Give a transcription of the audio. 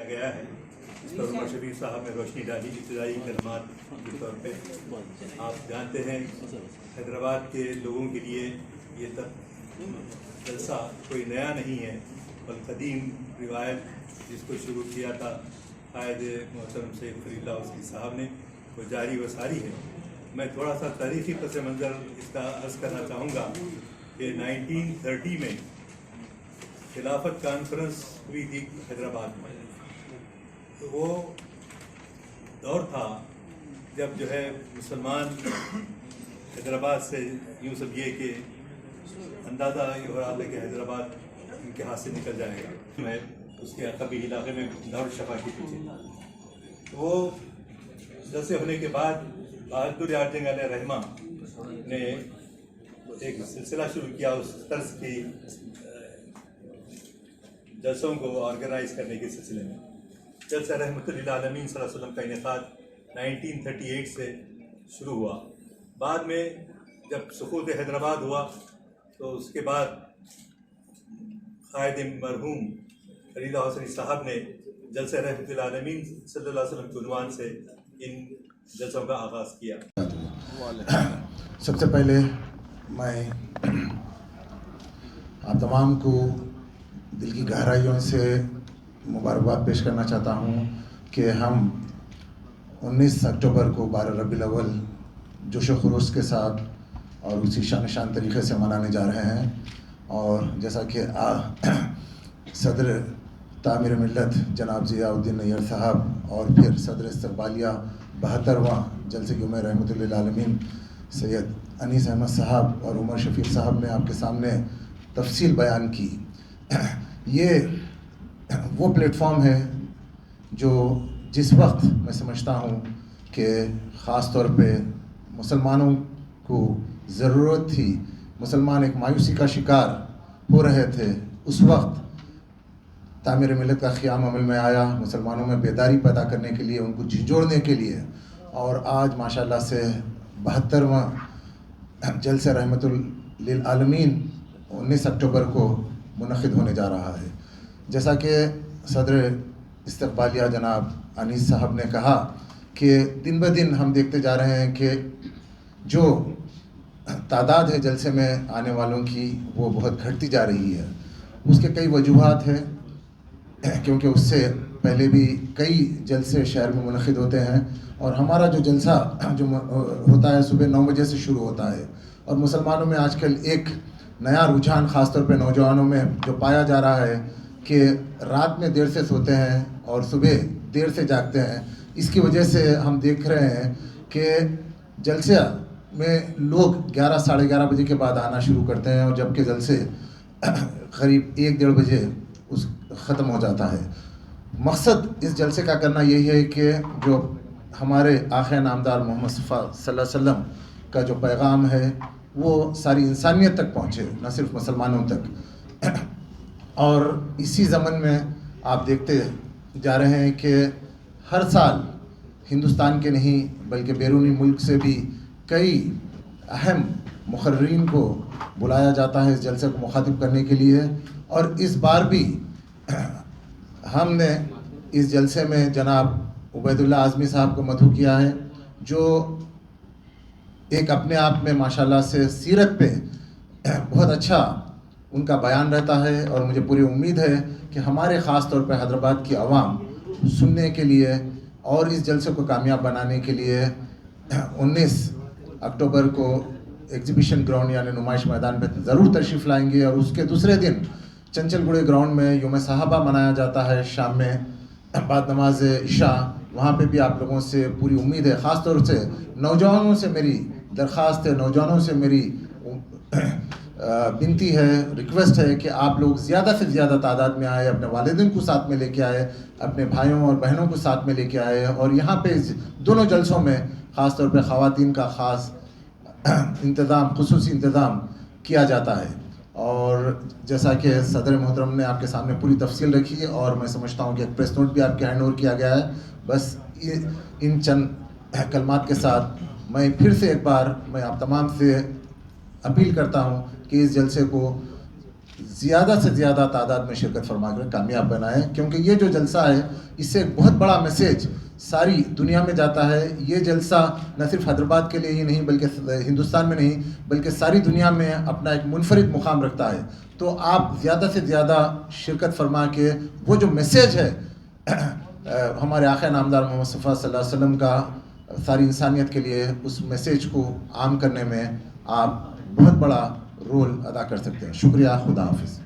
گیا ہے، اس پر عمر شفیق صاحب نے روشنی ڈالی ابتدائی کلمات کے طور پہ۔ آپ جانتے ہیں حیدرآباد کے لوگوں کے لیے یہ جلسہ کوئی نیا نہیں ہے، بل قدیم روایت جس کو شروع کیا تھا قائد محترم سید فرید اللہ عثمی صاحب نے، وہ جاری و ساری ہے۔ میں تھوڑا سا تاریخی پس منظر اس کا عرض کرنا چاہوں گا کہ 1930 میں خلافت کانفرنس ہوئی تھی حیدرآباد میں۔ تو وہ دور تھا جب جو ہے مسلمان حیدرآباد سے یوں سمجھیے کہ اندازہ یہ ہو رہا تھا کہ حیدرآباد ان کے ہاتھ سے نکل جائے گا۔ میں اس کے قبی علاقے میں دارالشفا کے پیچھے وہ جلسے ہونے کے بعد بہادر یار جنگ علیہ رحمہ نے ایک سلسلہ شروع کیا اس طرز کی جلسوں کو آرگنائز کرنے کے سلسلے میں۔ جلسہ رحمۃ للعالمین صلی اللہ علیہ وسلم کا انعقاد 1938 سے شروع ہوا۔ بعد میں جب سقوط حیدرآباد ہوا تو اس کے بعد قائد مرحوم فرید حسنی صاحب نے جلسہ رحمۃ للعالمین صلی اللہ علیہ وسلم کے عنوان سے ان جلسوں کا آغاز کیا۔ سب سے پہلے میں آپ تمام کو دل کی گہرائیوں سے مبارکباد پیش کرنا چاہتا ہوں کہ ہم 19 اکتوبر کو 12 ربیع الاول جوش و خروش کے ساتھ اور اسی شان طریقے سے منانے جا رہے ہیں۔ اور جیسا کہ صدر تعمیر ملت جناب ضیاء الدین نیّر صاحب اور پھر صدر استقبالیہ 72واں جلسے کی عمر رحمۃ للعالمین سید انیس احمد صاحب اور عمر شفیق صاحب نے آپ کے سامنے تفصیل بیان کی، یہ وہ پلیٹ فارم ہے جو جس وقت میں سمجھتا ہوں کہ خاص طور پہ مسلمانوں کو ضرورت تھی، مسلمان ایک مایوسی کا شکار ہو رہے تھے، اس وقت تعمیر ملت کا قیام عمل میں آیا، مسلمانوں میں بیداری پیدا کرنے کے لیے، ان کو جھنجھوڑنے کے لیے۔ اور آج ماشاءاللہ سے 72واں جلسہ رحمۃ للعالمین 19 اکتوبر کو منعقد ہونے جا رہا ہے۔ جیسا کہ صدر استقبالیہ جناب انیس صاحب نے کہا کہ دن بہ دن ہم دیکھتے جا رہے ہیں کہ جو تعداد ہے جلسے میں آنے والوں کی وہ بہت گھٹتی جا رہی ہے۔ اس کے کئی وجوہات ہیں، کیونکہ اس سے پہلے بھی کئی جلسے شہر میں منعقد ہوتے ہیں، اور ہمارا جو جلسہ جو ہوتا ہے صبح 9 بجے سے شروع ہوتا ہے، اور مسلمانوں میں آج کل ایک نیا رجحان خاص طور پہ نوجوانوں میں جو پایا جا رہا ہے کہ رات میں دیر سے سوتے ہیں اور صبح دیر سے جاگتے ہیں۔ اس کی وجہ سے ہم دیکھ رہے ہیں کہ جلسہ میں لوگ 11 ساڑھے 11 بجے کے بعد آنا شروع کرتے ہیں، اور جبکہ جلسے قریب 1-1.5 بجے ختم ہو جاتا ہے۔ مقصد اس جلسے کا کرنا یہی ہے کہ جو ہمارے آقا نامدار محمد صلی اللہ علیہ وسلم کا جو پیغام ہے وہ ساری انسانیت تک پہنچے، نہ صرف مسلمانوں تک۔ اور اسی ضمن میں آپ دیکھتے جا رہے ہیں کہ ہر سال ہندوستان کے نہیں بلکہ بیرونی ملک سے بھی کئی اہم مقررین کو بلایا جاتا ہے اس جلسے کو مخاطب کرنے کے لیے۔ اور اس بار بھی ہم نے اس جلسے میں جناب عبید اللہ اعظمی صاحب کو مدعو کیا ہے، جو ایک اپنے آپ میں ماشاءاللہ سے سیرت پہ بہت اچھا ان کا بیان رہتا ہے، اور مجھے پوری امید ہے کہ ہمارے خاص طور پہ حیدرآباد کی عوام سننے کے لیے اور اس جلسے کو کامیاب بنانے کے لیے 19 اکتوبر کو ایگزیبیشن گراؤنڈ یعنی نمائش میدان پہ ضرور تشریف لائیں گے۔ اور اس کے دوسرے دن چنچل گڑے گراؤنڈ میں یوم صحابہ منایا جاتا ہے شام میں بعد نماز عشاء، وہاں پہ بھی آپ لوگوں سے پوری امید ہے، خاص طور سے نوجوانوں سے میری درخواست ہے، نوجوانوں سے میری بنتی ہے، ریکویسٹ ہے کہ آپ لوگ زیادہ سے زیادہ تعداد میں آئے، اپنے والدین کو ساتھ میں لے کے آئے، اپنے بھائیوں اور بہنوں کو ساتھ میں لے کے آئے۔ اور یہاں پہ دونوں جلسوں میں خاص طور پہ خواتین کا خاص انتظام، خصوصی انتظام کیا جاتا ہے۔ اور جیسا کہ صدر محترم نے آپ کے سامنے پوری تفصیل رکھی، اور میں سمجھتا ہوں کہ ایک پریس نوٹ بھی آپ کے ہینڈ اوور کیا گیا ہے، بس ان چند کلمات کے ساتھ میں پھر سے ایک بار میں آپ تمام سے اپیل کرتا ہوں کہ اس جلسے کو زیادہ سے زیادہ تعداد میں شرکت فرما کر کامیاب بنائیں، کیونکہ یہ جو جلسہ ہے اس سے ایک بہت بڑا میسیج ساری دنیا میں جاتا ہے۔ یہ جلسہ نہ صرف حیدرآباد کے لیے ہی نہیں بلکہ ہندوستان میں نہیں بلکہ ساری دنیا میں اپنا ایک منفرد مقام رکھتا ہے۔ تو آپ زیادہ سے زیادہ شرکت فرما کے وہ جو میسیج ہے ہمارے آقا نامدار محمد مصطفیٰ صلی اللہ علیہ وسلم کا ساری انسانیت کے لیے، اس میسیج کو عام کرنے میں آپ بہت بڑا رول ادا کر سکتے ہیں۔ شکریہ، خدا حافظ۔